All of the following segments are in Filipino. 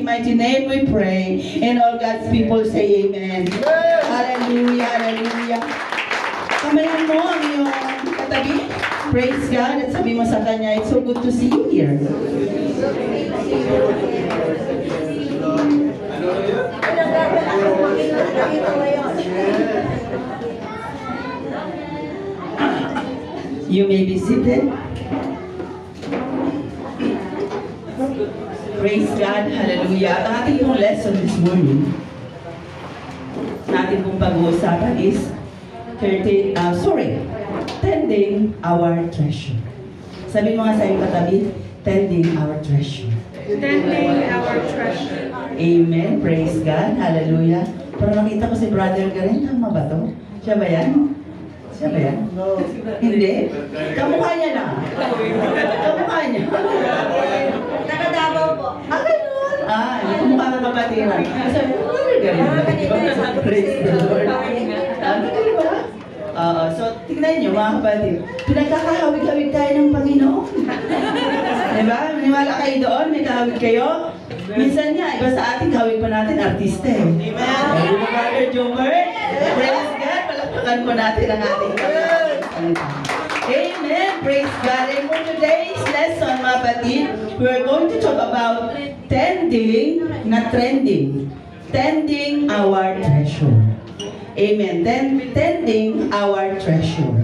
mighty name we pray, and all God's people say amen. Hallelujah, hallelujah. Kamayan mo ang iyong katabi. Praise God at sabi mo sa kanya, it's so good to see you here. You may be seated. Praise God, hallelujah. Ang ating pong lesson this morning, natin pong pag-uusapan is tending our treasure. Sabi mo nga sa iyong katabi, tending our treasure. Tending our treasure. Amen, praise God, hallelujah. Pero nakita ko si Brother Garen, tama ba to? Siya ba yan? Siya ba yan? No. Hindi? Kamukha niya na. Kamukha niya. Nakadabaw po. Ganun. Hindi ko mukha ng kapatiran. Sabi ko, Brother Garen. Praise the Lord. So, tignan nyo mga kapatid. Pinagkakahawig-hawig tayo ng Panginoon. Diba? Maniwala kayo doon? May kahawig kayo? Minsan nga, iba sa ating kahawig pa natin, artista eh. Amen. Brother Jobert. Praise God. Palakpakan po natin ang ating kapatid. Amen. Praise God. And for today's lesson, mga kapatid, we're going to talk about tending, not trending. Tending our treasure. Amen. Tending our treasure.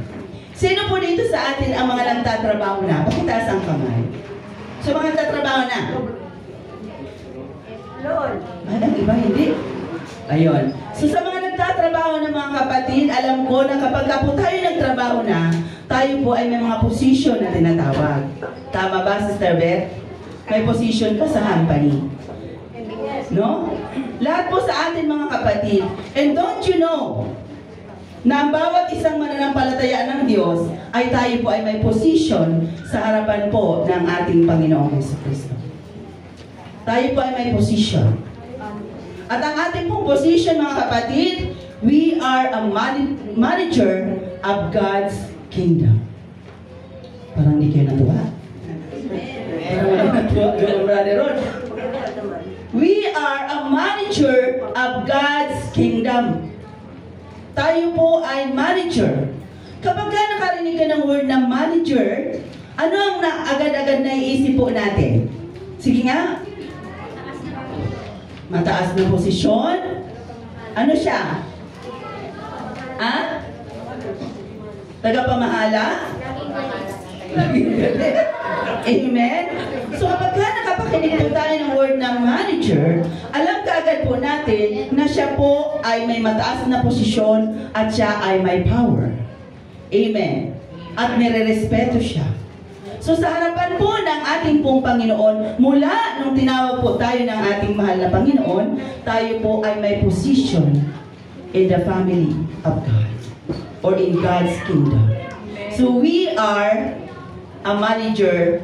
Sino po dito sa atin ang mga nagtatrabaho na? Pakitaas ang kamay. So, mga nagtatrabaho na? Lord. Ang iba hindi. Ayun. So, sa mga nagtatrabaho na mga kapatid, alam ko na kapag po tayo nagtrabaho na, tayo po ay may mga position na tinatawag. Tama ba, Sister Beth? May position ka sa company. No? Lahat po sa atin mga kapatid. And don't you know, na ang bawat isang mananampalataya ng Diyos ay tayo po ay may position sa harapan po ng ating Panginoong Jesucristo. Tayo po ay may position. At ang ating pong position mga kapatid, we are a manager of God's kingdom. Parang hindi kayo natuwa. Parang wala natuwa, Brother Ron. We are a manager of God's kingdom. Tayo po ay manager. Kapag ka nakarinig ka ng word na manager, ano ang agad-agad na iisip po natin? Sige nga. Mataas na posisyon. Ano siya? Tagapamahala? Amen? So kapag nakapakinig po tayo ng word ng manager, alam kaagad po natin na siya po ay may mataas na posisyon at siya ay may power. Amen? At nire-respeto siya. So sa harapan po ng ating pong Panginoon, mula nung tinawag po tayo ng ating mahal na Panginoon, tayo po ay may position in the family of God or in God's kingdom. So we are a manager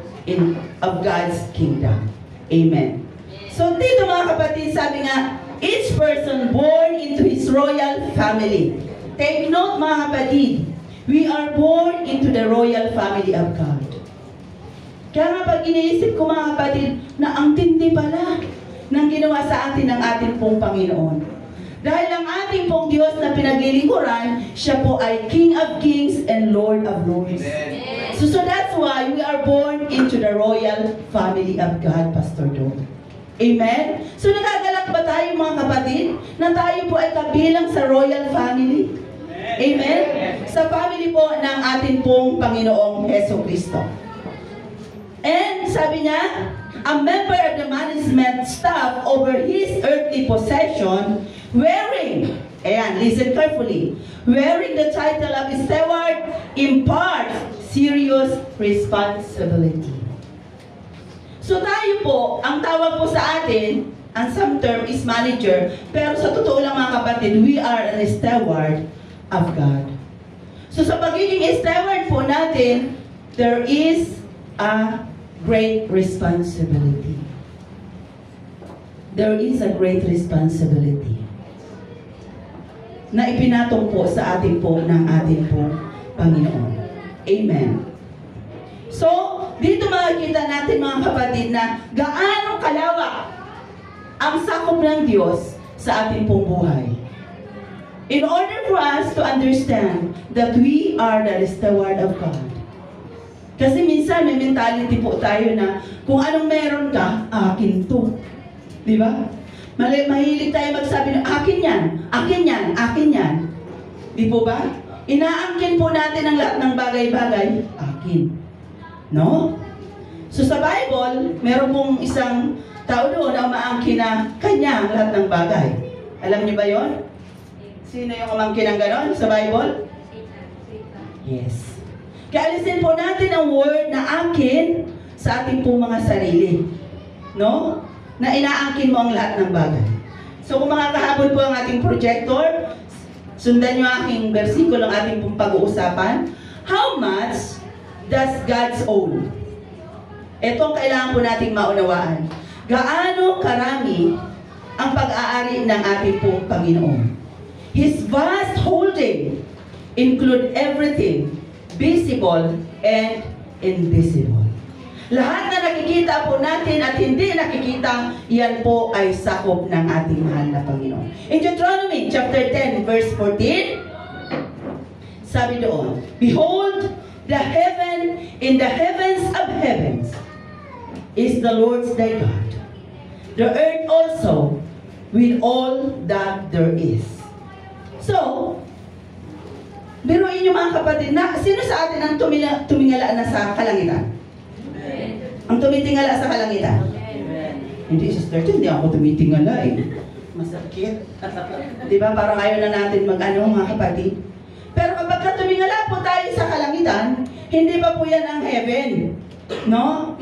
of God's kingdom. Amen. So dito mga kapatid, sabi nga, each person born into his royal family. Take note mga kapatid, we are born into the royal family of God. Kaya nga pag iniisip ko mga kapatid, na ang tindi pala ng ginawa sa atin ng ating pong Panginoon. Dahil ang ating pong Diyos na pinaglilingkuran, siya po ay King of Kings and Lord of Lords. So that's why we are born into the royal family of God, Pastor Don. Amen? So nagagalak ba tayo mga kapatid, na tayo po ay kabilang sa royal family? Amen? Sa family po ng ating pong Panginoong Jesucristo. And sabi niya, a member of the management staff over his earthly possession, wearing, listen carefully, wearing the title of steward imparts serious responsibility. So tayo po, ang tawag po sa atin, ang some term is manager, pero sa totoo lang mga kapatid, we are a steward of God. So sa pagiging steward po natin, there is a great responsibility. There is a great responsibility na ipinatong po sa atin po ng ating po Panginoon. Amen. So, dito makikita natin mga kapatid na gaano kalawak ang sakop ng Diyos sa ating pong buhay. In order for us to understand that we are the steward of God. Kasi minsan may mentality po tayo na kung anong meron ka, akin to. Di ba? Mahilig tayo magsabi ng akin yan, akin yan, akin yan. Di po ba? Inaangkin po natin ang lahat ng bagay-bagay, akin. No? So sa Bible, meron pong isang tao doon na umaangkin na kanya ang lahat ng bagay. Alam niyo ba yon? Sino yung umangkin ng ganon sa Bible? Yes. Kaya alisin po natin ang word na akin sa ating pong mga sarili. No? Na inaangkin mo ang lahat ng bagay. So kung mga kahabol po ang ating projector, sundan nyo aking versikulo ang ating pong pag-uusapan. How much does God's own? Ito ang kailangan po nating maunawaan. Gaano karami ang pag-aari ng ating pong Panginoon? His vast holding include everything visible and invisible. Lahat na nakikita po natin at hindi nakikita, yan po ay sakop ng ating mahal na Panginoon. In Deuteronomy chapter 10 verse 14, sabi doon, behold, the heaven in the heavens of heavens is the Lord's thy God. The earth also with all that there is. So, biruin niyo mga kapatid, na sino sa atin ang tumingala na sa kalangitan? Amen. Ang tumitingala sa kalangitan? Amen. Hindi, sister, hindi ako tumitingala eh. Masakit. Diba? Parang ayaw na natin mag-ano mga kapatid. Pero kapag tumingala po tayo sa kalangitan, hindi pa po yan ang heaven. No?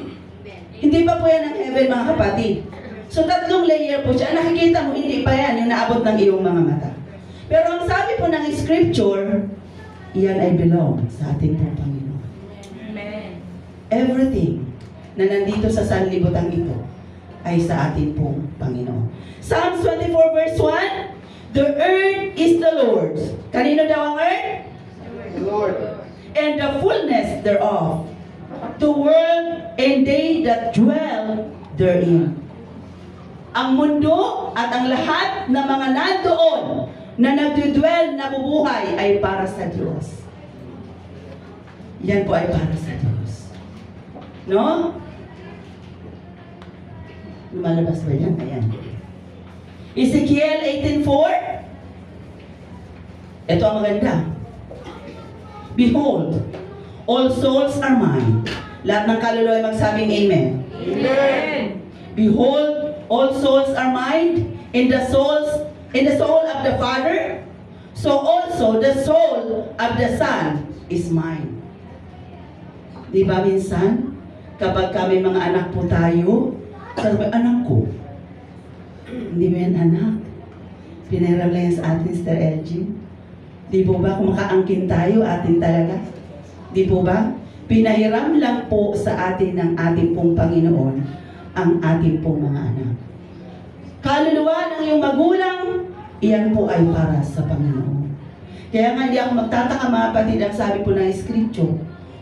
Hindi pa po yan ang heaven mga kapatid. So tatlong layer po siya. Nakikita mo, hindi pa yan yung naabot ng iyong mga mata. Pero ang sabi po ng scripture, iyan ay belong sa ating pong Panginoon. Amen. Everything na nandito sa sanlibutan ito ay sa ating pong Panginoon. Psalms 24 verse 1, the earth is the Lord's. Kanino daw ang earth? The Lord. And the fullness thereof, the world and they that dwell therein. Ang mundo at ang lahat ng mga nandoon na nagdudwell, nabubuhay ay para sa Diyos. Yan po ay para sa Diyos. No? Lumalabas ba yan? Ayan. Ezekiel 18:4. Ito ang maganda. Behold, all souls are mine. Lahat ng kaluluwa ay magsabing amen. Amen. Behold, all souls are mine, in the soul of the Father, so also the soul of the Son is mine. Di ba minsan, kapag kami mga anak po tayo, sabi, anak ko, hindi mo yan anak. Pinahiram lang yan sa atin, Sister Elgin. Di po ba, kung makaangkin tayo, atin talaga? Di po ba? Pinahiram lang po sa atin ng ating pong Panginoon ang ating pong mga anak. Kaluluwa ng iyong magulang, iyan po ay para sa Panginoon. Kaya nga hindi ako magtataka mga kapatid, ang sabi po ng Scripture,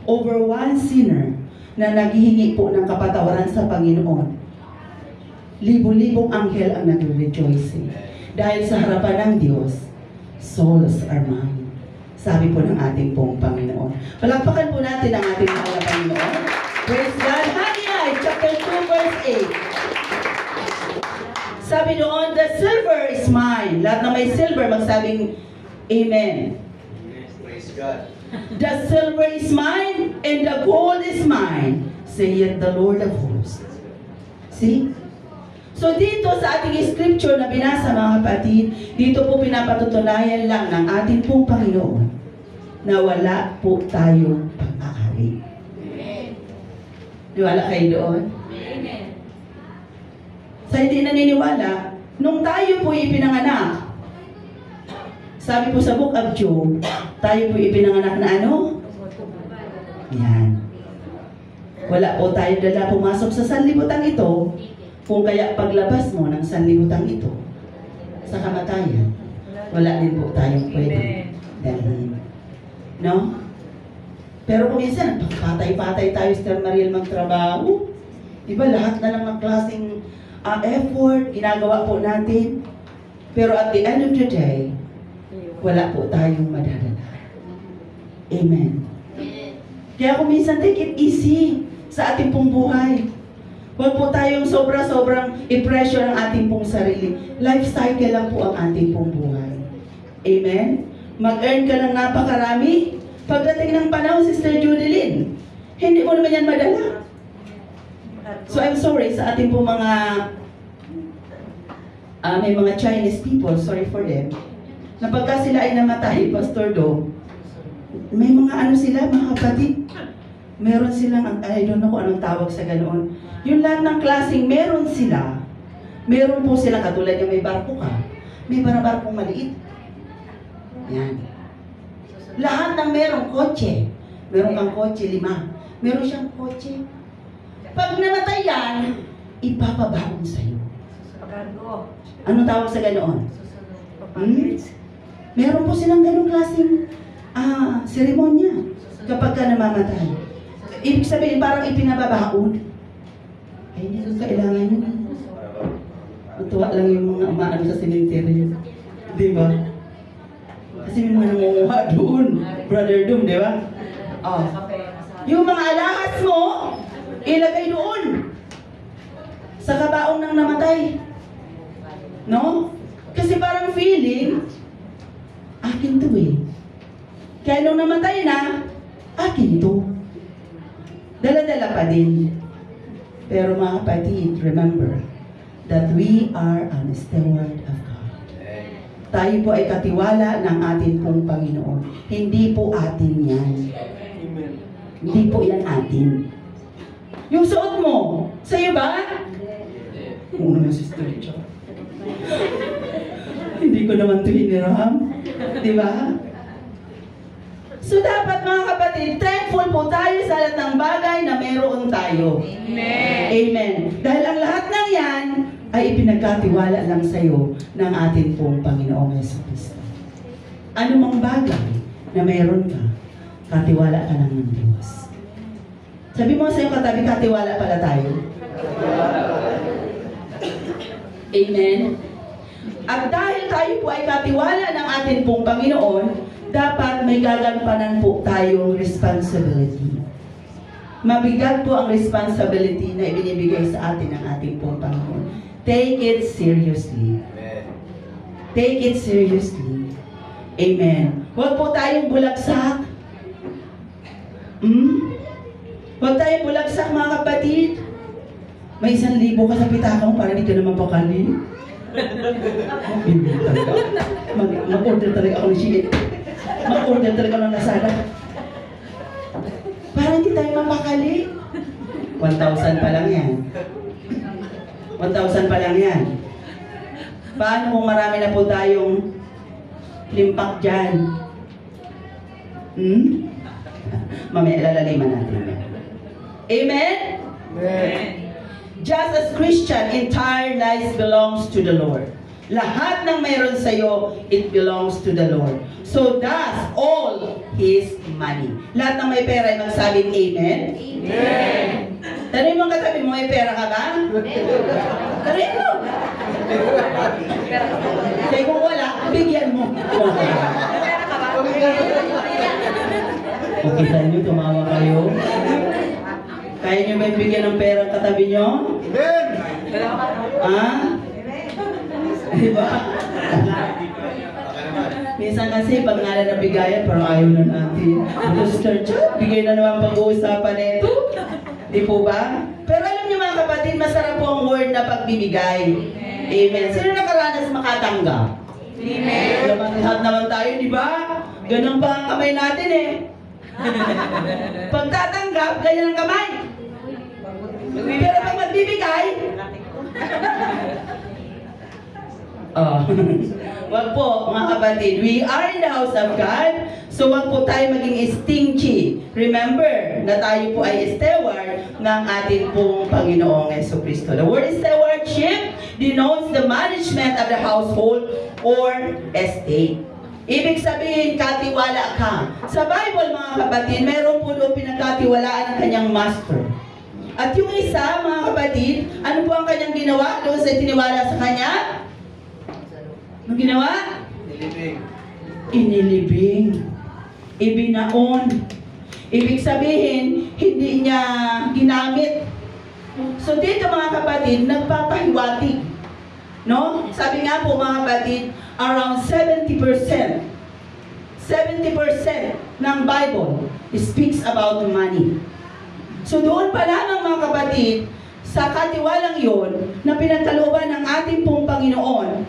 over one sinner na naghihingi po ng kapatawaran sa Panginoon, libo-libong anghel ang nagre-rejoice. Dahil sa harapan ng Diyos, souls are mine. Sabi po ng ating pong Panginoon. Palakpakan po natin ang ating mahal na Panginoon. Praise God. Haggai chapter 2 verse 8. Sabi doon, the silver is mine. Lahat na may silver, magsabing amen. Praise God. The silver is mine and the gold is mine, saith the Lord of hosts. See? So dito sa ating scripture na binasa mga kapatid, dito po pinapatutunayan lang ng ating pong Panginoon na wala po tayong pag-aari. Amen. Niwala kayo doon? Amen. Sa hindi naniniwala, nung tayo po ipinanganak, sabi po sa Book of Job, tayo po ipinanganak na ano? Yan. Wala po tayo dala pumasok sa sanlibutan ito, kung kaya paglabas mo ng sanlibutan ito, sa kamatayan, wala din po tayong pwede dalhin. No? Pero kung minsan, patay-patay tayo, Sister Mariel, magtrabaho, diba lahat na lang ng klaseng effort, ginagawa po natin. Pero at the end of the day, wala po tayong madadala. Amen. Kaya kung minsan, take it easy sa ating pong buhay. Huwag po tayong sobrang i-pressure ang ating pong sarili. Life cycle lang po ang ating pong buhay. Amen? Mag-earn ka ng napakarami. Pagdating ng panahon, Sister Judilyn, hindi mo naman yan madala. So I'm sorry sa ating pong mga may mga Chinese people, sorry for them, na pagka sila ay namatay, Pastor Do, may mga ano sila, mga kapatid, meron silang, I don't know kung anong tawag sa ganoon, yung lahat ng klaseng meron sila, meron po sila, katulad yung may barko ka, may barkong maliit. Yan. Lahat ng merong kotse, meron kang kotse, 5, meron siyang kotse. Pag namatay yan, ipapabaon sa'yo. Anong tawag sa ganoon? Meron po silang ganong klaseng seremonya kapag ka namamatay. Ibig sabihin, parang ipinababaon. Ay, hindi ko kailangan yun. Matuwa lang yung mga umaano sa cemetery. Di ba? Kasi may mga nangunguha doon. Brother Doom, di ba? Oh. Yung mga alahas mo, ilagay doon. Sa kabaong ng namatay. No? Kasi parang feeling, akin to eh. Kaya nung namatay na, akin to. Dala-dala pa din. Pero mga kapatid, remember that we are an steward of God. Tayo po ay katiwala ng ating pong Panginoon. Hindi po atin yan. Hindi po yan atin. Yung suot mo, sa'yo ba? Oo naman, Sister Richard. Hindi ko naman ito hiniram. Di ba? So dapat mga kapatid, thankful po tayo sa lahat ng bagay na meron tayo. Amen. Amen. Dahil ang lahat ng yan ay ipinagkatiwala lang sa iyo ng ating pong Panginoong Jesucristo. Ano mang bagay na meron ka, katiwala ka lang ng Diyos. Sabi mo sa iyong katabi, katiwala pala tayo. Amen. At dahil tayo po ay katiwala ng ating pong Panginoon, dapat may gagampanan po tayong responsibility. Mabigat po ang responsibility na ibinibigay sa atin ng ating pong Panginoon. Take it seriously. Take it seriously. Amen. Huwag po tayong bulagsak. Huwag tayong bulagsak, mga kapatid. May 1,000 ka sa pitaka mo para di ka naman pakali. Mag-order talaga ako ng shit. Mag-order talaga ng Lazada. Para hindi tayo mapakali. 1,000 pa lang yan. 1,000 pa lang yan. Paano kung marami na po tayong limpak dyan? Mamaya lalaliman natin. Amen? Amen. Just as Christian, entire life belongs to the Lord. Lahat ng mayroon sa'yo, it belongs to the Lord. So does all His money. Lahat ng may pera ay magsabing amen? Amen. Tanong mo katabi mo, may pera ka ba? Tanong mo. Kaya kung wala, bigyan mo. Okay, tayo nyo, tumawa kayo. Kaya nyo ba bigyan ng pera katabi nyo? Amen. Ha? Diba? Minsan kasi pag nga na nabigayan, parang ayaw na natin. Sister Chad, bigay na naman pag-uusapan nito. Di po ba? Pero alam niyo mga kapatid, masarap po ang word na pagbibigay. Amen. Sino nakaranas makatanggap? Amen. Lahat naman tayo, di ba? Ganun pa ang kamay natin eh. Pag tatanggap, ganyan ang kamay. Pero pag magbibigay, wag po mga kapatid, we are in the house of God, so wag po tayo maging stingy. Remember na tayo po ay steward ng ating pong Panginoong Jesucristo. The word stewardship denotes the management of the household or estate. Ibig sabihin, katiwala ka. Sa Bible mga kapatid, meron po doon pinagkatiwalaan ng kanyang master. At yung isa, mga kapatid, ano po ang kanyang ginawa doon sa tiniwala sa kanya? Ano ginawa? Nilibing. Inilibing. Ibinaon. Ibig sabihin, hindi niya ginamit. So dito mga kapatid, nagpapahiwatig. No? Sabi nga po mga kapatid, around 70% ng Bible speaks about money. So doon pa lamang mga kapatid, sa katiwalang yon na pinagkalooban ng ating pong Panginoon,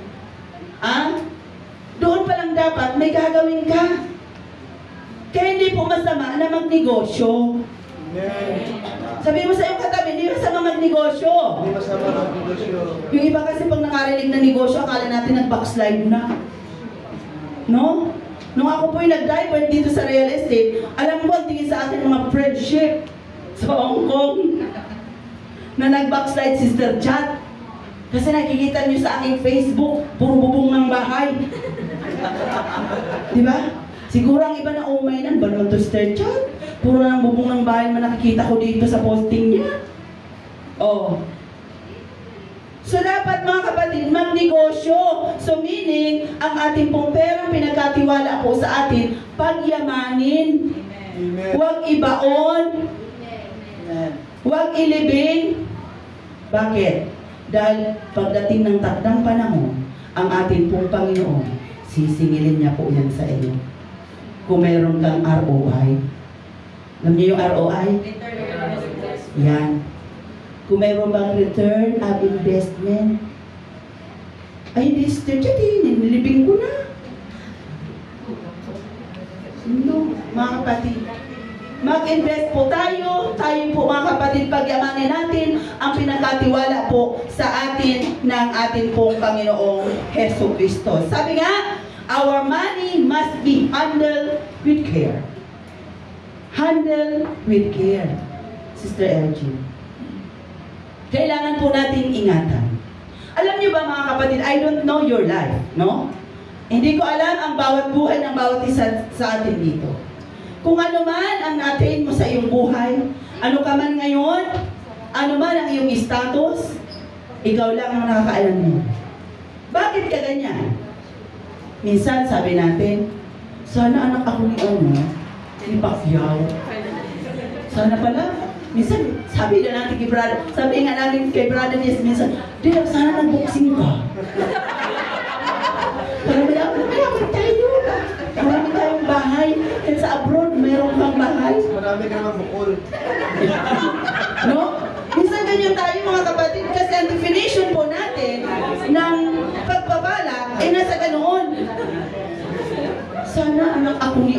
doon pa lang dapat may gagawin ka. Kaya hindi po masama na magnegosyo. Sabi mo sa iyong katabi, hindi masama magnegosyo. Hindi masama ang negosyo. Yung iba kasi pag nakarinig ng negosyo, akala natin nag-backslide na. No? Nung ako po'y nag-divert dito sa real estate, alam ko ang tingin sa atin mga friendship sa Hong Kong na nag-backslide Sister Chat. Kasi nakikita nyo sa aking Facebook, puro bubong ng bahay. Diba? Siguro ang iba na umay nan, banon to Sister Chat. Puro ng bubong ng bahay man nakikita ko dito sa posting niya. Oh. So dapat mga kapatid, magnegosyo. So meaning, ang ating pong perang pinagkatiwala po sa atin, pagyamanin. Amen. Huwag ibaon. Amen. Huwag ilibing. Bakit? Dahil pagdating ng takdang panahon, ang ating pong Panginoon, sisingilin niya po yan sa iyo. Kung meron kang ROI. Alam niyo yung ROI? Yan. Kung meron bang return of investment, ay hindi, Sister Chatty, nilibing ko na. No, mga kapatid. Mag-invest po tayo po mga kapatid, pagyamanin natin ang pinakatiwala po sa atin ng ating pong Panginoong Hesus Kristo. Sabi nga, our money must be handled with care. Handle with care. Sister Elgin. Kailangan po natin ingatan. Alam niyo ba mga kapatid, I don't know your life, no? Hindi ko alam ang bawat buhay ng bawat isa sa atin dito. Kung ano man ang na-attain mo sa iyong buhay, ano ka man ngayon, ano man ang iyong status, ikaw lang ang nakakaalam mo. Bakit ka ganyan? Minsan sabi natin, sana anak ako ni Pacquiao. Sana pala. Minsan, sabi na natin kay brother, sabi nga namin kay brother Yes, minsan, Dila, sana nag-boxing ka. Para mayaman tayo. Marami tayong bahay. Kaya sa abroad, mayroon kang bahay. Marami ka naman bukol. No? Minsan ganyan tayo mga kapatid, kasi ang definition po natin ng pagpapala ay nasa ganoon. Sana anak ako ni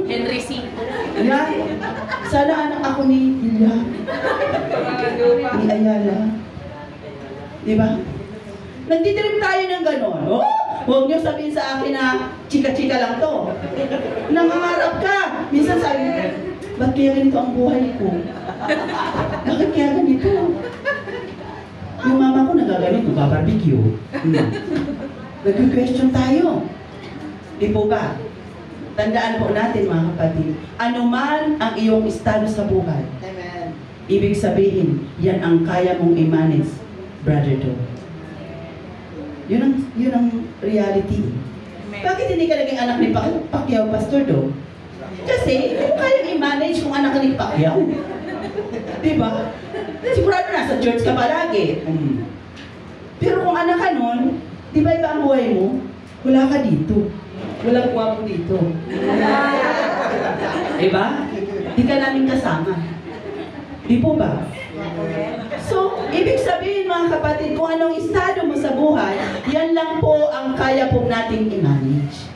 Henry C. Yan. Sana anak ako ni Ila. Ni Ayala. Diba? Nagtitrip tayo ng gano'n. Oh, huwag niyo sabihin sa akin na chika-chika lang to. Nangangarap ka. Minsan sabi mo, ba't kaya ganito ang buhay ko? Bakit kaya ganito? Yung mama ko nagaganito, barbecue. Nag-question tayo. Di po ba? Tandaan po natin mga kapatid, anuman ang iyong estado sa buhay, Amen. ibig sabihin, yan ang kaya mong i-manage, Brother Do. Yun ang reality. Bakit hindi ka naging anak ni Pacquiao, Pastor Do? Kasi, kung kayang i-manage kung anak ka ni Pacquiao. Diba? Sigurado nasa church ka palagi. Pero kung anak ka nun, di ba iba ang buhay mo? Wala ka dito. Walang guwapo dito. Diba? Di ka namin kasama. Di po ba? So, ibig sabihin mga kapatid, kung anong estado mo sa buhay, yan lang po ang kaya po nating i-manage.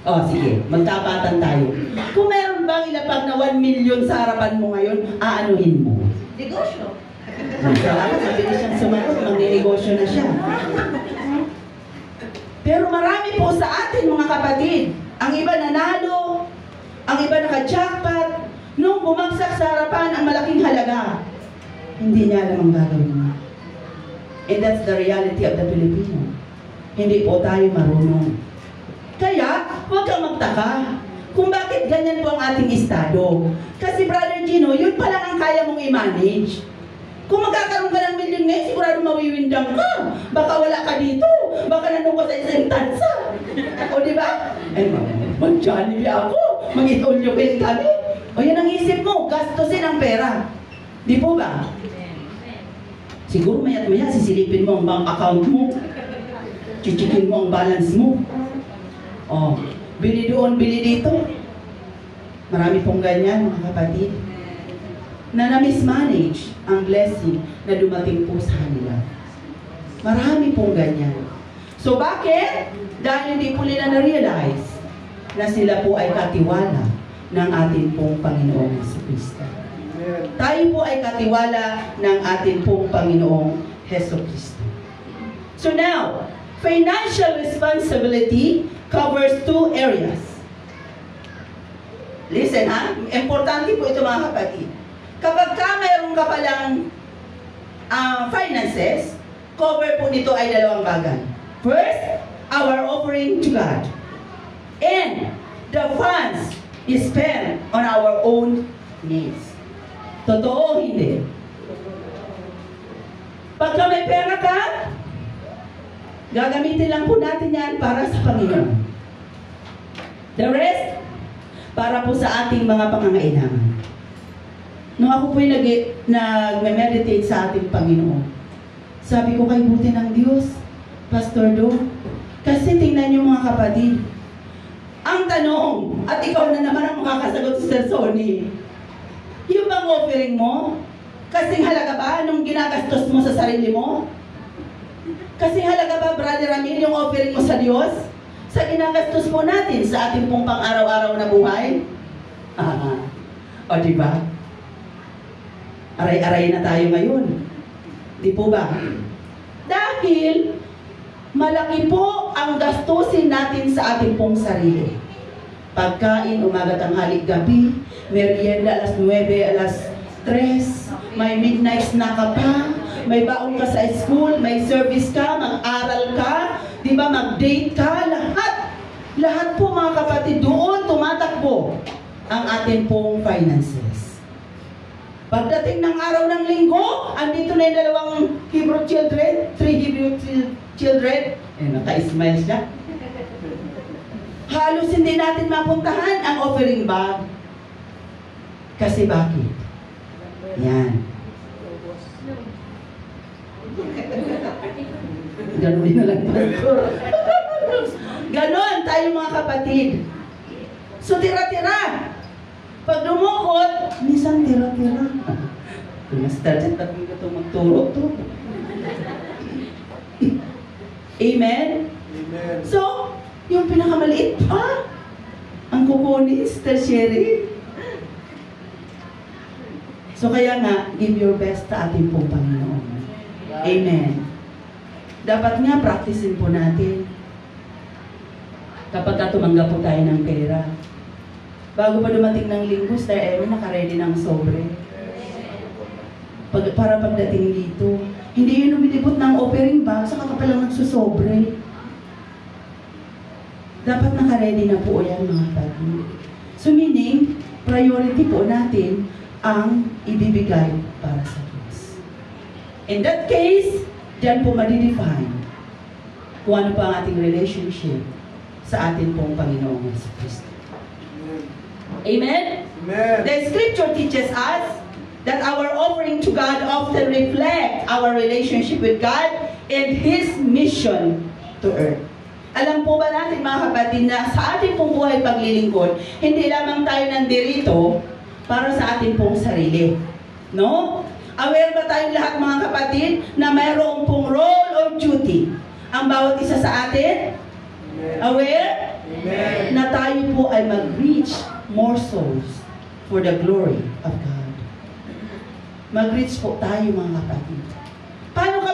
O, sige, magtapatan tayo. Kung meron bang ilapag na 1 million sa harapan mo ngayon, aanuhin mo? Negosyo. Salamat, mabilis siyang sumagot, magninegosyo na siya. Pero marami po sa atin mga kapatid, ang iba nanalo, ang iba naka-jackpot, nung bumagsak sa harapan ang malaking halaga, hindi niya alam ang gagawin niya. And that's the reality of the Filipino. Hindi po tayo marunong. Kaya, huwag kang magtaka kung bakit ganyan po ang ating estado. Kasi Brother Gino, yun pa lang ang kaya mong i-manage. Kung magkakaroon ka ng milyon ngayon, sigurado mawiwindang ka. Baka wala ka dito. Baka nandun ka sa isang tansa. O diba? Eh, mag-Jollibee ako. Mag-itulyokin kami. O yan ang isip mo, gastusin ang pera. Di po ba? Siguro maya't maya, sisilipin mo ang bank account mo. Chichikin mo ang balance mo. O, bili doon, bili dito. Marami pong ganyan, mga kapatid. Na na-mismanage ang blessing na dumating po sa kanila. Marami pong ganyan. So bakit? Dahil hindi po nila na-realize na sila po ay katiwala ng ating pong Panginoong Jesucristo. Tayo po ay katiwala ng ating pong Panginoong Jesucristo. So now, financial responsibility covers two areas. Listen ha, importante po ito mga kapatid. Kapag ka mayroon ka palang finances, cover po nito ay dalawang bagay. First, our offering to God. And the funds is spent on our own needs. Totoo o hindi? Pagka may pera ka, gagamitin lang po natin yan para sa Panginoon. The rest, para po sa ating mga pangangailangan. Nung ako po'y nag-meditate sa ating Panginoon, sabi ko kay buti ng Diyos, Pastor Do, kasi tingnan niyo mga kapatid, ang tanong, at ikaw na naman ang makakasagot sa Sonny, yung bang offering mo, kasing halaga ba nung ginagastos mo sa sarili mo? Kasing halaga ba, Brother Ramil, yung offering mo sa Diyos? Sa ginagastos po natin sa ating pong pang-araw-araw na buhay? O diba? Aray-aray na tayo ngayon. Di po ba? Dahil malaki po ang gastusin natin sa ating pong sarili. Pagkain, umaga, tanghali, gabi, merienda, alas 9, alas 3, may midnight snack ka pa, may baon ka sa school, may service ka, mag-aral ka, di ba, mag-date ka, lahat. Lahat po mga kapatid, doon tumatakbo ang ating pong finances. Pagdating ng araw ng linggo, andito na yung dalawang Hebrew children, 3 Hebrew children. Naka-smile siya. Halos hindi natin mapuntahan ang offering bag. Kasi bakit? Yan. Ganon na lang. Ganon tayo mga kapatid. So tira-tira. Pag dumukot, minsan tira-tira. Master dyan, tapos ito magturo to. Amen? Amen. So, yung pinakamaliit pa, ang kukunin, Sister Sherry. So kaya nga, give your best sa ating pong Panginoon. Amen. Dapat nga, practicein po natin. Kapag tumanggap po tayo ng pera. Bago pa dumating ng linggo, Star Erin, naka-ready ng sobre. Para pagdating dito, hindi yun lumilibot ng offering bag, saka ka palang nagsusobre. Dapat naka-ready na po yan, mga kapatid. So meaning, priority po natin ang ibibigay para sa Diyos. In that case, diyan po madidefine kung ano pa ang ating relationship sa ating pong Panginoong Jesucristo. Amen? Amen. The scripture teaches us that our offering to God often reflect our relationship with God and His mission to earth. Alam po ba natin mga kapatid na sa ating pong buhay paglilingkod, hindi lamang tayo nandirito para sa ating pong sarili. No? Aware ba tayong lahat mga kapatid na mayroong pong role or duty ang bawat isa sa atin? Amen. Aware? Amen. Na tayo po ay mag-reach more souls for the glory of God. Mag-reach po tayo mga kapatid. Paano ka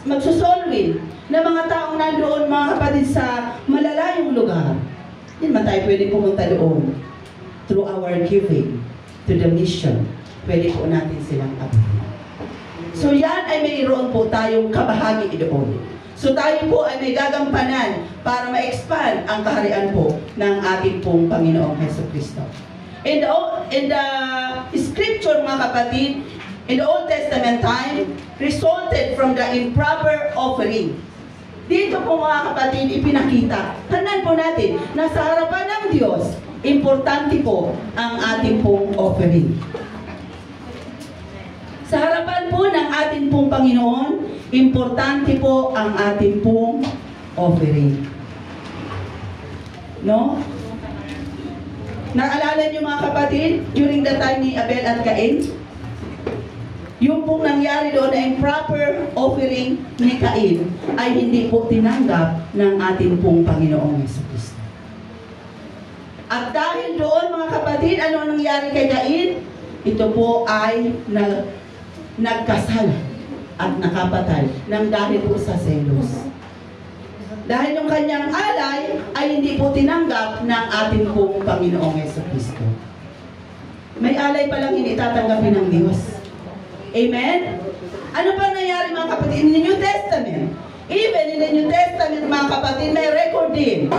magsusolwin na mga taong nandoon mga kapatid sa malalayong lugar? Hindi naman tayo pwede pumunta doon. Through our giving to the mission, pwede po natin silang abutin. So yan ay mayroon po tayong kabahagi doon. So tayo po ay may gagampanan para ma-expand ang kaharian po ng ating pong Panginoong Jesucristo. In the scripture, mga kapatid, in the Old Testament time, resulted from the improper offering. Dito po mga kapatid, ipinakita. Tandaan po natin, na sa harapan ng Diyos, importante po ang ating pong offering. Sa harapan po ng ating pong Panginoon, importante po ang ating pong offering. No? Naalala niyo mga kapatid, during the time ni Abel at Cain, yung pong nangyari doon na improper offering ni Cain ay hindi po tinanggap ng ating pong Panginoong Jesucristo. At dahil doon mga kapatid, ano nangyari kay Cain? Ito po ay nagkasala at nakapatay ng dahil po sa selos. Dahil yung kanyang alay ay hindi po tinanggap ng ating pong Panginoong Jesucristo. May alay palang hindi tatanggapin ng Diyos. Amen? Ano pa nangyari mga kapatid? In the New Testament, even in the New Testament mga kapatid, may record din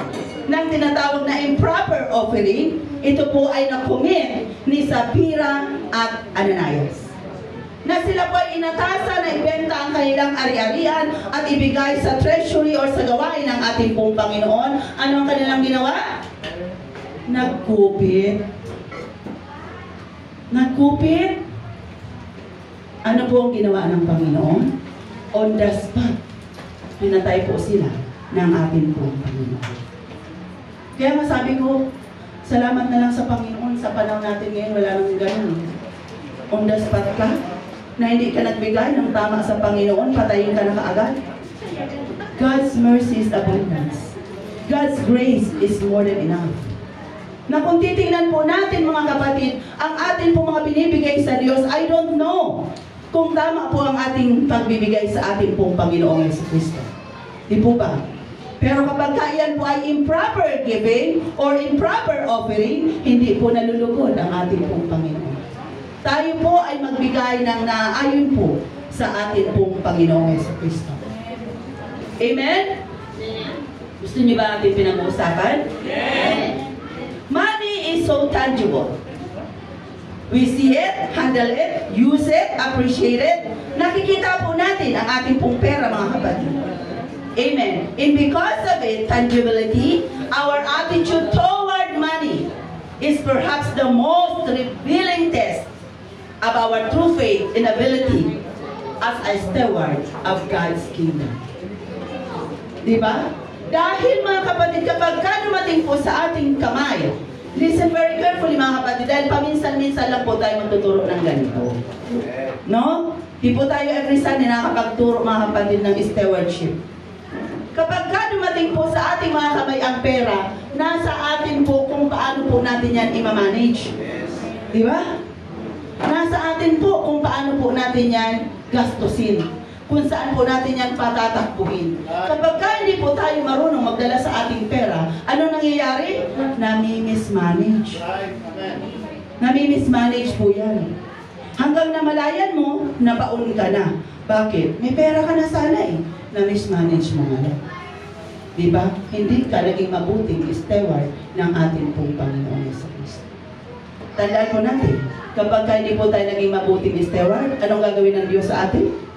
ng tinatawag na improper offering. Ito po ay nakumit ni Sapphira at Ananias, na sila po ay inatasa na ibenta ang kanilang ari-arian at ibigay sa treasury or sa gawain ng ating pong Panginoon. Ano ang kanilang ginawa? Nagkupit. Nagkupit. Ano po ang ginawa ng Panginoon? On the spot, pinatay po sila ng ating pong Panginoon. Kaya masabi ko, salamat na lang sa Panginoon sa panahon natin ngayon, wala nang ganun. On the spot ka, na hindi ka nagbigay ng tama sa Panginoon, patayin ka na kaagad. God's mercy is abundance. God's grace is more than enough. Na kung titingnan po natin mga kapatid, ang atin po mga binibigay sa Diyos, I don't know kung tama po ang ating pagbibigay sa ating pong Panginoong Jesucristo. Di po ba? Pero kapag yan po ay improper giving or improper offering, hindi po nalulugod ang ating pong Panginoon. Tayo po ay magbigay ng naayon po sa ating pong Panginoong Jesucristo. Amen? Gusto niyo ba natin pinag-uusapan? Yes! Money is so tangible. We see it, handle it, use it, appreciate it. Nakikita po natin ang ating pong pera, mga kapatid. Amen. And because of it, tangibility, our attitude toward money is perhaps the most revealing test of our true faith and ability as a steward of God's kingdom. Diba? Dahil mga kapatid, kapag dumating po sa ating kamay, listen very carefully mga kapatid, dahil paminsan-minsan lang po tayo magtuturo ng ganito. No? Di po tayo every Sunday nakakapagturo mga kapatid ng stewardship. Kapag dumating po sa ating mga kamay ang pera, nasa atin po kung paano po natin yan i-manage. Di ba? Nasa atin po kung paano po natin yan gastusin. Kung saan po natin yan patatakbuhin. Kapag hindi po tayo marunong magdala sa ating pera, ano nangyayari? Nami-mismanage. Nami-mismanage po yan. Hanggang namalayan mo, nabaon ka na. Bakit? May pera ka na sana eh. Na-mismanage mo nga lang. Diba? Hindi ka naging mabuting steward ng ating pong Panginoong Jesucristo. Tandaan po natin, kapag hindi po tayo naging mabuting steward, anong gagawin ng Diyos sa atin?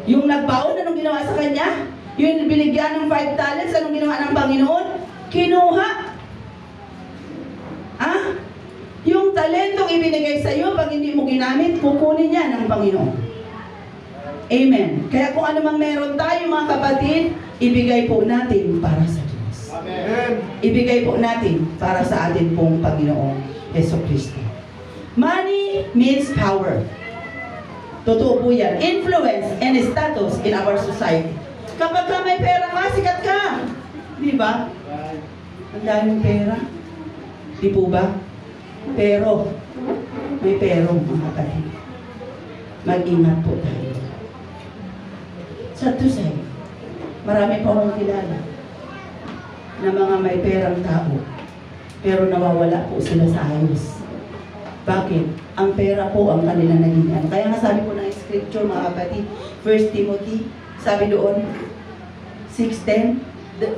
Yung nagbaon, anong ginawa sa kanya? Yung binigyan ng 5 talents, anong ginawa ng Panginoon? Kinuha. Yung talentong ibinigay sa iyo, pag hindi mo ginamit, kukunin niya ng Panginoon. Amen. Kaya kung ano mang meron tayo mga kapatid, ibigay po natin para sa Diyos. Amen. Ibigay po natin para sa atin pong Panginoong Jesucristo. Money means power. Totoo po yan. Influence and status in our society. Kapag ka may pera ka, sikat ka. Di ba? Ang daming pera. Di po ba? Pero, may pero mga kapatid. Mag-ingat po tayo. Sa tusay, marami pa akong kilala na mga may perang tao, pero nawawala po sila sa ayos. Bakit? Ang pera po ang kanila naging ano. Kaya nga sabi ko ng scripture, mga kapatid, 1 Timothy, sabi doon, 6:10,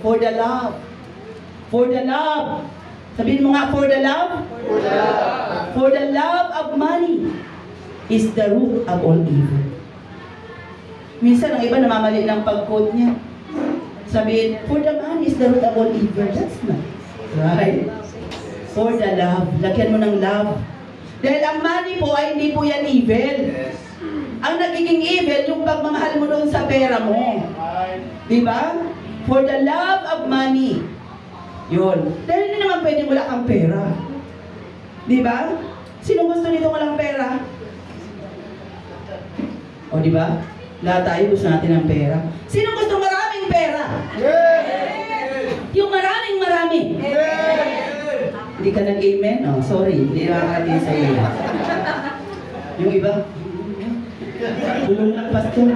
for the love. For the love. Sabihin mo nga, for the love? For the love. For the love of money is the root of all evil. Minsan, ang iba namamali ng pag-quote niya. Sabihin, for the money is the root of all evil. That's not right. For the love. Lagyan mo ng love. Dahil ang money po ay hindi po yan evil. Ang nagiging evil, yung pagmamahal mo doon sa pera mo. Di ba? For the love of money. Yun. Dahil hindi naman pwede wala kang pera. Di ba? Sino gusto nito walang pera? O di ba? Lahat tayo gusto natin ng pera. Sino gusto maraming pera? Yung marami. Hindi ka nag-amen? Oh, sorry. Hindi nakakatin sa iyo. Yung iba? Bulong ng pastor.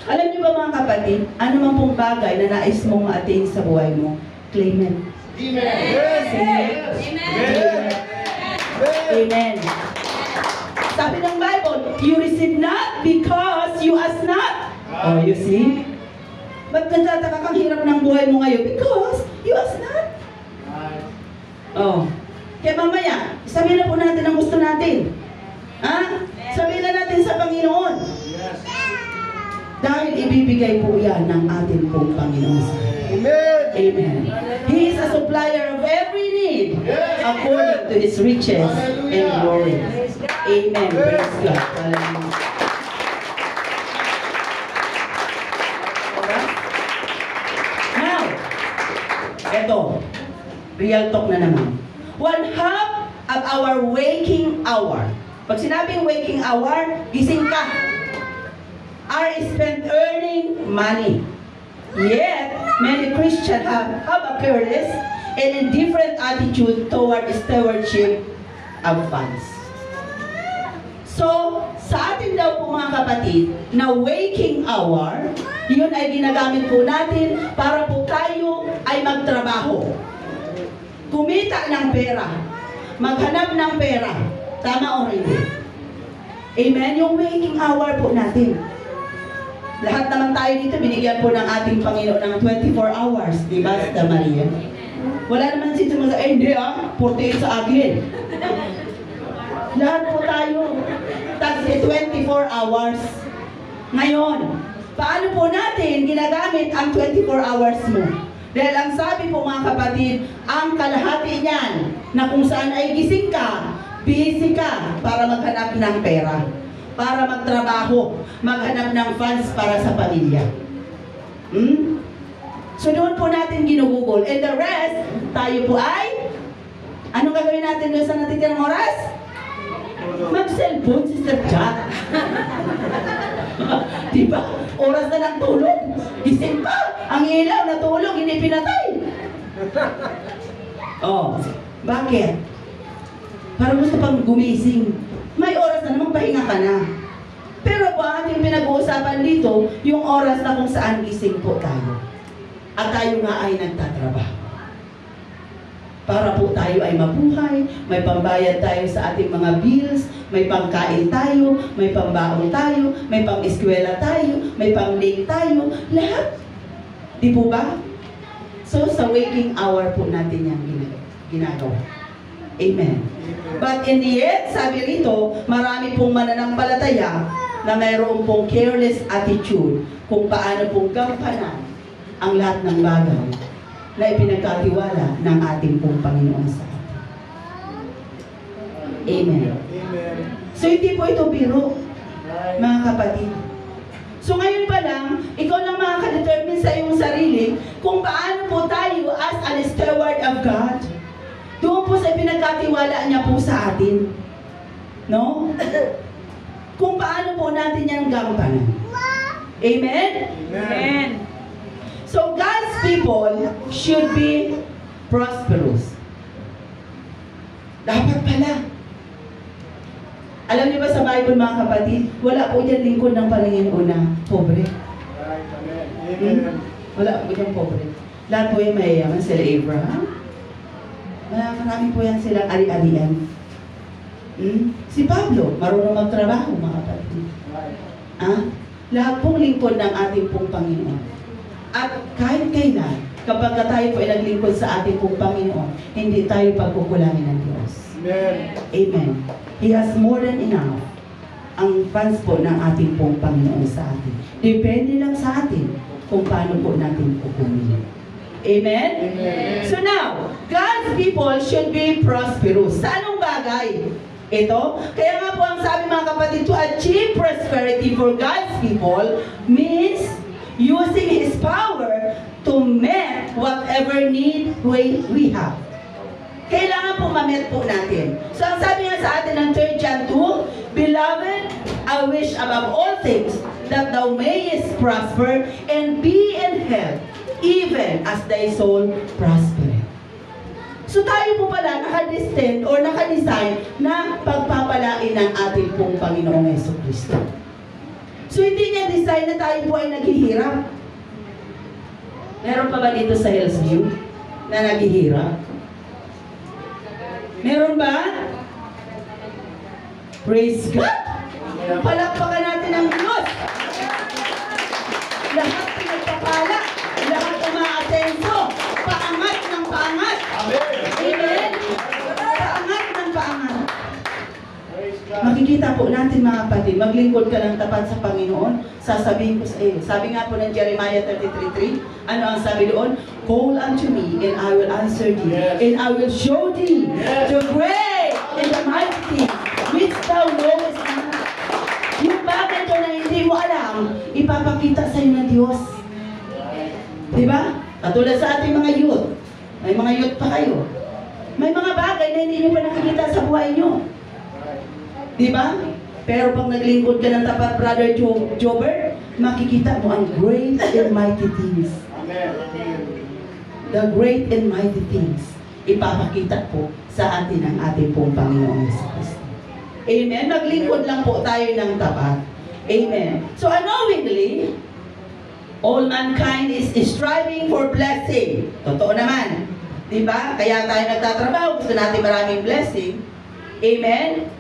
Alam niyo ba mga kapatid, ano man pong bagay na nais mong ma-attain sa buhay mo, claim it. Amen. Sabi ng Bible, you receive not because you ask not. Oh, you see? Ba't nagtataka kang hirap ng buhay mo ngayon? Because you ask not. Oh. Kaya mamaya, sabihin na po natin ang gusto natin. Ha? Sabihin na natin sa Panginoon. Dahil ibibigay po yan ng ating pong Panginoon. Amen. He is a supplier of every need according to His riches and glory. Amen. Praise God. Hallelujah. Now, eto, real talk na naman. 1/2 of our waking hour. Pag sinabing waking hour, gising ka. Are spent earning money. Yet, many Christians have a careless and indifferent attitude toward stewardship of funds. So, sa atin daw po mga kapatid, na waking hour, yun ay ginagamit po natin para po tayo ay magtrabaho. Kumita ng pera. Maghanap ng pera. Tama o hindi? Amen? Yung waking hour po natin. Lahat naman tayo dito, binigyan po ng ating Panginoon ng 24 hours. Di ba, Sister Maria? Wala naman si Tumasa, hindi 48 sa akin. Lahat po tayo. That's 24 hours. Ngayon, paano po natin ginagamit ang 24 hours mo? Dahil ang sabi po mga kapatid, ang kalahati niyan na kung saan ay gising ka, busy ka para maghanap ng pera, para magtrabaho, maghanap ng funds para sa pamilya. So doon po natin ginugugol. And the rest, tayo po ay, anong gagawin natin doon sa natitirang oras? Mag-cellphone, Sister Jack. Diba? Oras na ng tulog. Gising pa. Ang ilaw na tulog, hindi pinatay. Oh, bakit? Para gusto pang gumising. May oras na naman, pahinga ka na. Pero po, ating pinag-uusapan dito, yung oras na kung saan gising po tayo. At tayo nga ay nagtatrabaho. Para po tayo ay mabuhay, may pambayad tayo sa ating mga bills, may pangkain tayo, may pambaon tayo, may pang-eskwela tayo, may pang-lake tayo, lahat. Di po ba? So, sa waking hour po natin yan ginagawa. Amen. But in the end, sabi rito, marami pong mananampalataya na mayroon pong careless attitude kung paano pong gampanan ang lahat ng bagay na ipinagkatiwala ng ating pong Panginoon sa atin. Amen. So hindi po ito biro, mga kapatid. So ngayon pa lang, ikaw lang makaka-determine sa iyong sarili kung paano po tayo as a steward of God. Doon po sa pinagkatiwala niya po sa atin. No? Kung paano po natin yan gampanan. Amen? Amen. So God's people should be prosperous. Dapat pala. Alam niyo ba sa Bible mga kapatid, wala po dyan lingkod ng Panginoon na pobre. Wala po dyan pobre. Lahat po yung mayayaman sila Abraham. Marami po yan silang ari-arian. Si Pablo, marunong magtrabaho, mga kapatid. Lahat pong lingkod ng ating pong Panginoon. At kahit kailan, kapag tayo po ay naglingkod sa ating pong Panginoon, hindi tayo pagkukulangin ng Diyos. Amen. Amen. He has more than enough ang funds po ng ating pong Panginoon sa atin. Depende lang sa atin kung paano po natin kukunin. Amen? Amen. So now, God's people should be prosperous. Sa anong bagay? Ito, kaya nga po ang sabi mga kapatid, to achieve prosperity for God's people means using His power to meet whatever need we have. Kailangan po ma-meet po natin. So ang sabi nga sa atin ng 3 John 2, Beloved, I wish above all things that thou mayest prosper and be in health, even as thy soul prospereth. So tayo po pala naka-destined or naka-design na pagpapalain ng ating pong Panginoong Jesucristo. So hindi niya design na tayo po ay naghihirap. Meron pa ba dito sa Hillsview na naghihirap? Meron ba? Praise God! Palakpakan natin ang Diyos! Lahat pinagpapala, lahat umaasenso, paangat ng paangat. Amen? Paangat ng paangat. Makikita po natin mga kapatid, maglingkod ka ng tapat sa Panginoon, sasabihin ko sa iyo. Sabi nga po ng Jeremiah 33:3, ano ang sabi doon? Call unto me, and I will answer thee, and I will show thee the great and the mighty things which thou knowest not. Yung bagay doon na hindi mo alam, ipapakita sa iyo ng Diyos. Diba? Katulad sa ating mga youth. May mga youth pa kayo. May mga bagay na hindi nyo pa nakikita sa buhay nyo. Diba? Pero pag naglingkod ka ng tapat, Brother Jobber, makikita mo ang great and mighty things. The great and mighty things ipapakita po sa atin ang ating pong Panginoong Jesucristo. Amen? Maglingkod lang po tayo ng tapat. Amen. So unknowingly, all mankind is striving for blessing. Totoo naman. Diba? Kaya tayo nagtatrabaho, gusto natin maraming blessing. Amen?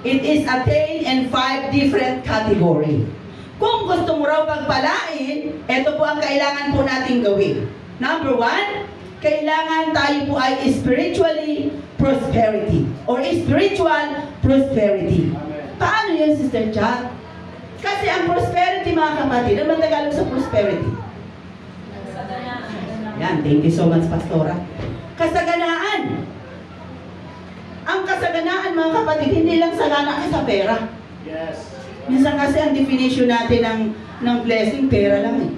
It is attained in 5 different categories. Kung gusto mo raw pagpalain, ito po ang kailangan po natin gawin. Number 1, kailangan tayo po ay spiritually prosperity or spiritual prosperity. Paano yun, Sister Chat? Kasi ang prosperity, mga kapatid, ano ang Tagalog sa prosperity? Yan, thank you so much, Pastora. Kasaganaan. Ang kasaganaan, mga kapatid, hindi lang sagana ka sa pera. Yes. Minsan kasi ang definition natin ng blessing, pera lang eh.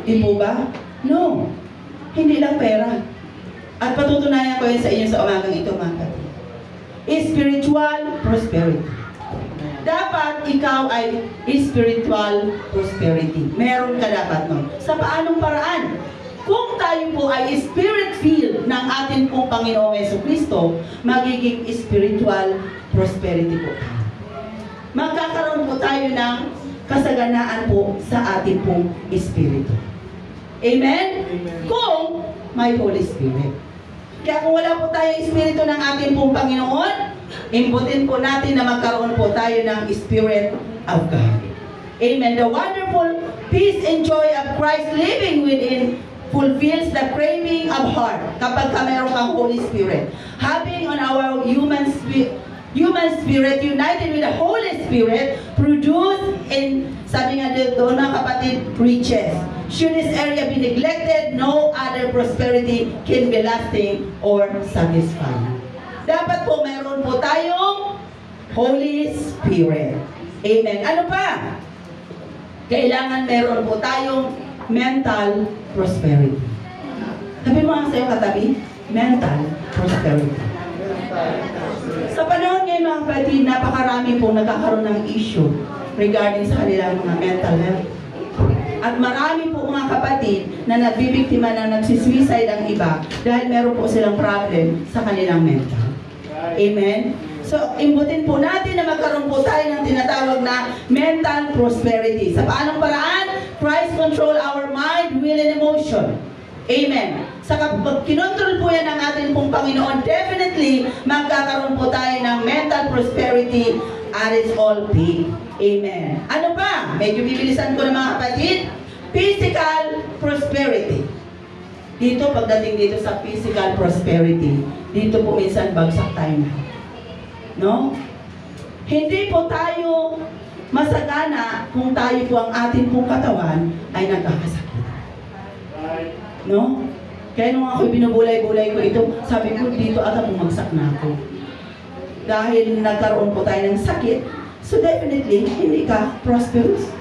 Di po ba? No. Hindi lang pera. At patutunayan ko yun sa inyo sa umagang ito, mga kapatid. Spiritual prosperity. Dapat ikaw ay spiritual prosperity. Meron ka dapat nun. Sa paanong paraan? Kung tayo po ay spirit-filled ng ating pong Panginoong Jesucristo, magiging spiritual prosperity po. Magkakaroon po tayo ng kasaganaan po sa ating pong espiritu. Amen? Amen. Kung may Holy Spirit. Kaya kung wala po tayong espiritu ng ating pong Panginoon, imbutin po natin na magkaroon po tayo ng Spirit of God. Amen. The wonderful peace and joy of Christ living within fulfills the craving of heart kapag meron kang Holy Spirit. Having on our human spirit united with the Holy Spirit produce in, sabi nga doon mga kapatid, riches. Should this area be neglected, no other prosperity can be lasting or satisfying. Dapat po meron po tayong Holy Spirit. Amen. Ano pa? Kailangan meron po tayong mental prosperity. Sabi mo nga sa'yo katabi, mental prosperity. Sa panahon ngayon mga kapatid, napakarami po nagkakaroon ng issue regarding sa kanilang mga mental health. At marami po mga kapatid na nagbibiktima na nagsisuicide ang iba dahil meron po silang problem sa kanilang mental. Amen? So, imbutin po natin na magkaroon po tayo ng tinatawag na mental prosperity. Sa paanong paraan? Christ control our mind, will, and emotion. Amen. Sa kapag kinontrol po yan ng ating pong Panginoon, definitely magkakaroon po tayo ng mental prosperity and it's all big. Amen. Ano pa? Medyo bibilisan ko ng mga kapatid. Physical prosperity. Dito, pagdating dito sa physical prosperity, dito po minsan bagsak tayo na. No? Hindi po tayo masagana kung tayo po ang ating pong katawan ay nagkakasakit. No? Kaya nung ako'y binubulay-bulay ko ito, sabi ko, dito ata bumagsak na ako. Dahil nagkaroon po tayo ng sakit, so definitely, hindi ka prosperous.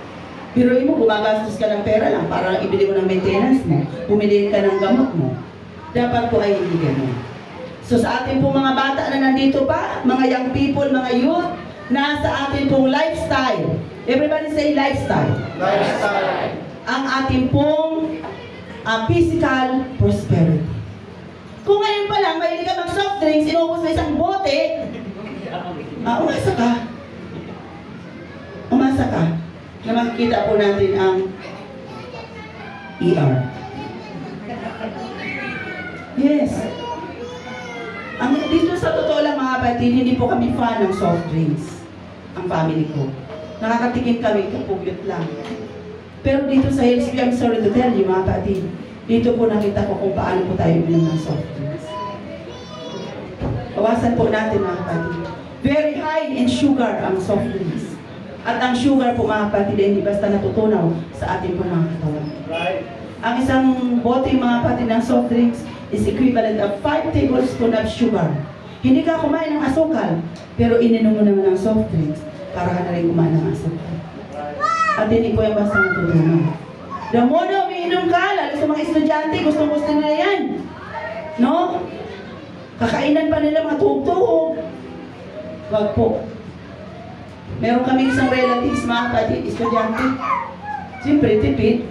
Biruin mo, gumagastos ka ng pera lang para ibili mo ng maintenance mo, bumili ka ng gamot mo. Dapat po ay hindi ganun. So sa ating pong mga bata na nandito pa, mga young people, mga youth, nasa ating pong lifestyle. Everybody say lifestyle. Lifestyle. Ang ating pong physical prosperity. Kung ngayon pa lang, mahilig ka mag-soft drinks, inubos mo isang bote, umasa ka. Umasa ka. Na makikita po natin ang ER. Yes. Dito sa totoo lang mga kapatid, hindi po kami fan ng soft drinks. Ang family ko. Nakakatikim kami, kapugyot lang. Pero dito sa Hillsview, I'm sorry to tell you mga kapatid, dito po nakita ko kung paano po tayo uminom ng soft drinks. Bawasan po natin mga kapatid. Very high in sugar ang soft drinks. At ang sugar po mga kapatid, hindi basta natutunaw sa ating po mga katawan. Right. Ang isang bote mga kapatid ng soft drinks is equivalent of 5 tablespoons of sugar. Hindi ka kumain ng asukal, pero ininom mo naman ng soft drinks para ka na rin kumain ng asukal. At hindi po yung basta natutunaw. The more na umiinom ka, lalo sa mga estudyante, gustong-gusto nila yan. No? Kakainan pa nila mga tuhog-tuhog. Wag po. Meron kami isang relatives, mga kapatid, estudyante. Siyempre, tipid.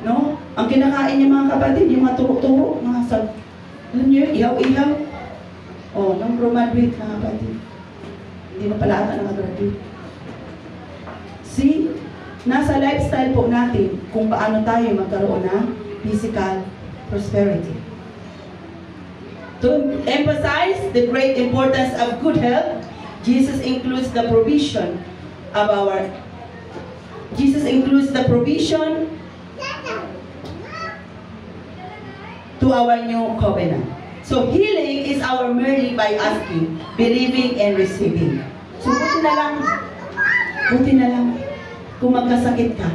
No? Ang kinakain niya mga kapatid, yung mga turo-turo, mga sab... Alam niyo yun, ihaw-ihaw. Oh, nung graduate, mga kapatid. Hindi na pala ata nakagraduate. See? Nasa lifestyle po natin kung paano tayo magkaroon ng physical prosperity. To emphasize the great importance of good health, Jesus includes the provision to our new covenant. So healing is our merely by asking, believing, and receiving. So buti na lang, kung magkasakit ka,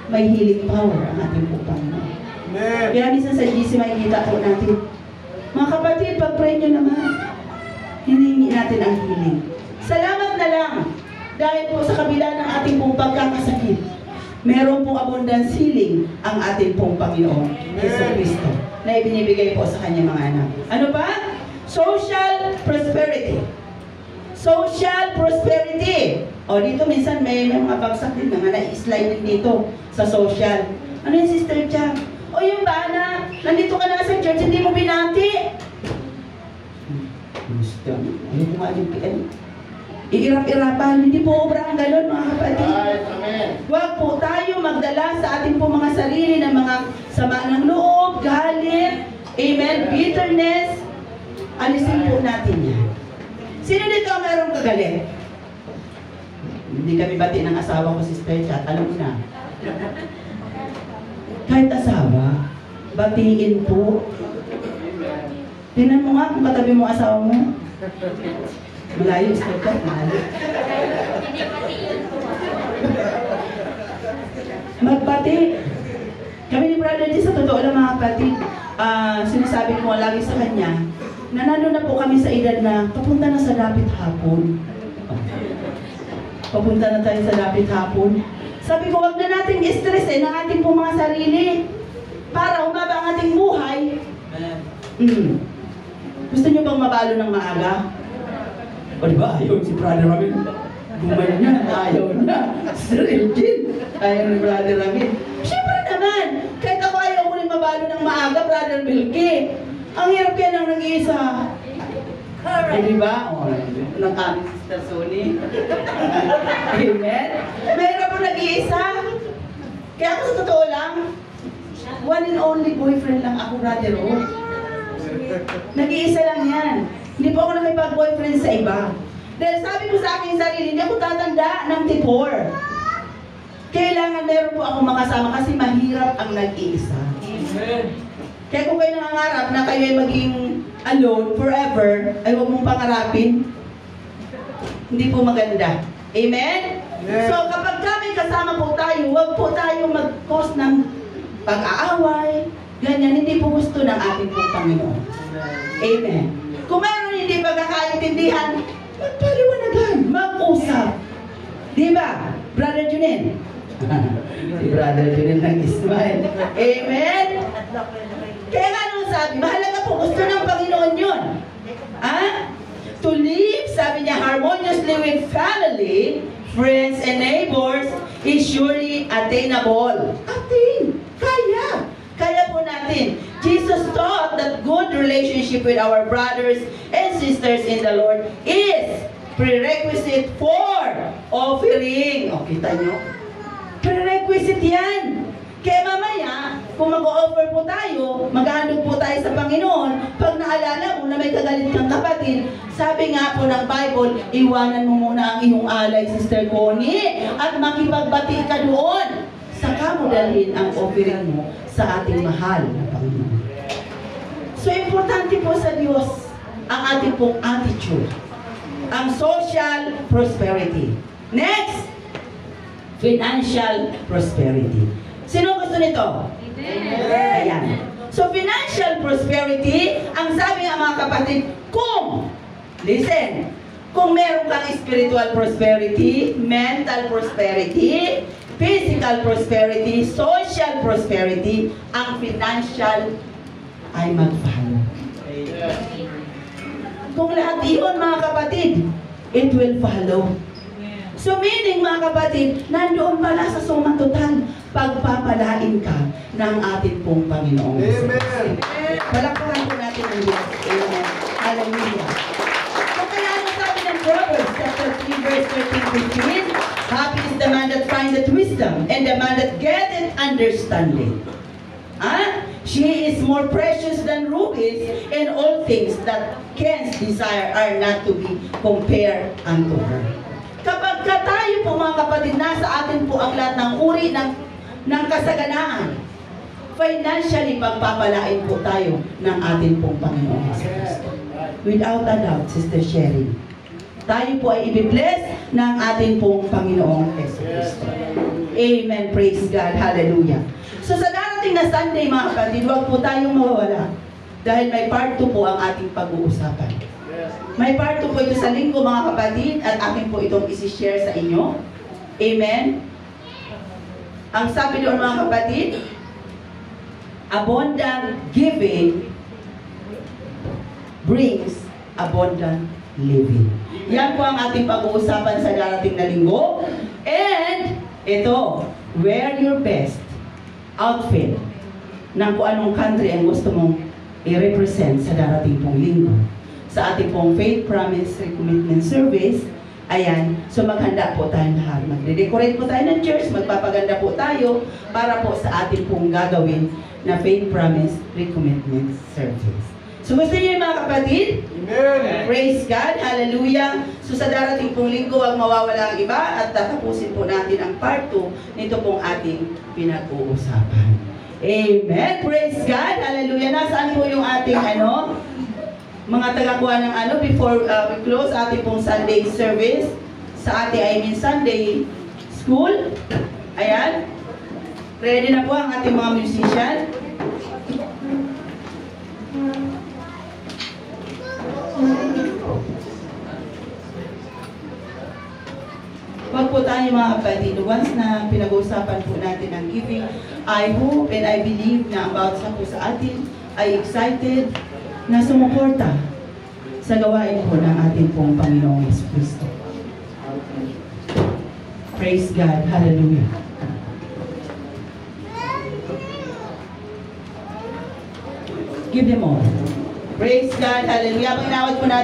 may healing power ang ating po Panginoon. Amen. Kaya minsan sa GC makikita po natin, mga kapatid, pag-pray nyo naman, hinihingi natin ang healing. Salamat na lang, dahil po sa kabila ng ating pong pagkakasakit, meron pong abundance healing ang ating pong Panginoon, Yesu Cristo, na ibinibigay po sa kanyang mga anak. Ano pa? Social prosperity. Social prosperity. O dito minsan may mga bagsak din, mga na-slide din dito sa social. Ano yung Sister Jack? O yung ba na nandito ka na sa church, hindi mo binati? Gusto. Ayaw ko nga yung PN. Iirap-irapan. Hindi po obra ang galon mga kapatid. Right. Amen. Huwag po tayo magdala sa ating po mga sarili ng mga sama ng loob, galit, amen, bitterness. Alisin po natin yan. Sino dito ang mayroong kagalit? Hindi kami bati ng asawa ko, Sister Chat. Alam mo na. Kahit asawa, batiin po. Tingnan mo nga kung katabi mo asawa mo. Malayo, Sister Chat. Malayo. Magbati. Kami ni Brother G, sa totoo lang mga kapatid, sinasabi ko lagi sa kanya, nanalo na po kami sa edad na papunta na sa dapit hapon. Papunta na tayo sa dapit hapon. Sabi ko, wag na nating stress ng ating pong mga sarili para umaba ang ating buhay. Gusto niyo bang mabalo ng maaga? O diba, ayaw si Brother Ramin. Bumay niya, ayaw niya. Sir Elgin, ayaw ni Brother Ramin. Siyempre naman, kahit ako ayaw ko rin mabalo ng maaga, Brother Milky. Ang hirap yan ang nag-iisa. Eh, diba? O, ng aming Sister Sony. Amen? Mahirap po nag-iisa. Kaya ako sa totoo lang, One and only boyfriend lang ako, Brother Ro. Nag-iisa lang yan. Hindi po ako nakipag-boyfriend sa iba. Dahil sabi ko sa aking sarili, hindi ako tatanda ng tipor. Kailangan meron po ako makasama kasi mahirap ang nag-iisa. Kaya kung kayo nangangarap na kayo ay maging alone forever, ay huwag mong pangarapin. Hindi po maganda. Amen? Yes. So kapag kami kasama po tayo, huwag po tayo mag-cause ng pag-aaway. Ganyan, hindi po gusto ng ating pong Panginoon. Amen. Kung mayroon hindi pagkakaintindihan, magpaliwanagan, mag-usap. Di ba? Brother Junin? Si Brother Junin nag-smile. Amen? Kaya nga nung sabi, mahalaga po, gusto ng Panginoon yun. To live, sabi niya, harmoniously with family, friends, and neighbors is surely attainable. Kaya. Kaya po natin. Jesus taught that good relationship with our brothers and sisters in the Lord is prerequisite for offering. O, kita nyo? Prerequisite yan. Kaya mamaya, kung mag-o-offer po tayo, mag-aandog po tayo sa Panginoon, pag naalala mo na may kagalit kang kapatid, sabi nga po ng Bible, iwanan mo muna ang iyong alay, Sister Connie, at makipagbati ka doon. Saka mo dalhin ang offering mo sa ating mahal na Panginoon. So, importante po sa Diyos ang ating pong attitude. Ang social prosperity. Next, financial prosperity. Sino gusto nito? Ayan. So, financial prosperity, ang sabi ng mga kapatid, kung meron kang spiritual prosperity, mental prosperity, physical prosperity, social prosperity, ang financial ay mag-follow. Kung lahat iyon, mga kapatid, it will follow. So meaning, mga kapatid, nandoon pala sa sumang total, pagpapalain ka ng ating pong Panginoon. Amen. Palakpakan po natin ang Diyos. Amen. Hallelujah. So kaya ano sabi ng Proverbs chapter 3 verse 13-15, happy is the man that findeth wisdom, and the man that getteth understanding. She is more precious than rubies, and all things that Kings desire are not to be compared unto her. Kapag tayo po, mga kapatid, nasa atin po ang lahat ng uri ng kasaganaan, financially pagpapalain po tayo ng ating pong Panginoon Jesus. Without a doubt, Sister Sherry, tayo po ay i-bless ng ating pong Panginoong Jesus. Amen. Praise God. Hallelujah. So sa darating na Sunday, mga kapatid, huwag po tayong mawawala. Dahil may part 2 po ang ating pag-uusapan. May part 2 po ito sa linggo, mga kapatid, at akin po itong isi-share sa inyo. Amen. Ang sabi doon, mga kapatid, abundant giving brings abundant living. Yan po ang ating pag-uusapan sa darating na linggo. And ito, wear your best outfit ng kung anong country ang gusto mong i-represent sa darating pong linggo. Sa ating pong Faith Promise Recommitment Service, ayan, so maghanda po tayo lahat. Magde-decorate po tayo ng church, magpapaganda po tayo para po sa ating pong gagawin na Faith Promise Recommitment Service. So gusto niyo yung mga kapatid? Amen. Praise God, hallelujah. So sa darating pong linggo, huwag mawawala ang iba at tatapusin po natin ang part 2 nito pong ating pinag-uusapan. Amen. Praise God, hallelujah. Nasaan po yung ating mga tagakuha ng before we close ating pong Sunday service sa ating Sunday school. Ayan. Ready na po ang ating mga musician. Wag po tayo mga kapatid, once na pinag-uusapan po natin ang giving, I hope and I believe na about sa po sa atin ay excited na sumuporta sa gawain po ng ating pong Panginoong Jesucristo. Praise God, hallelujah. Give them all. Praise God, hallelujah. Pag inawat po natin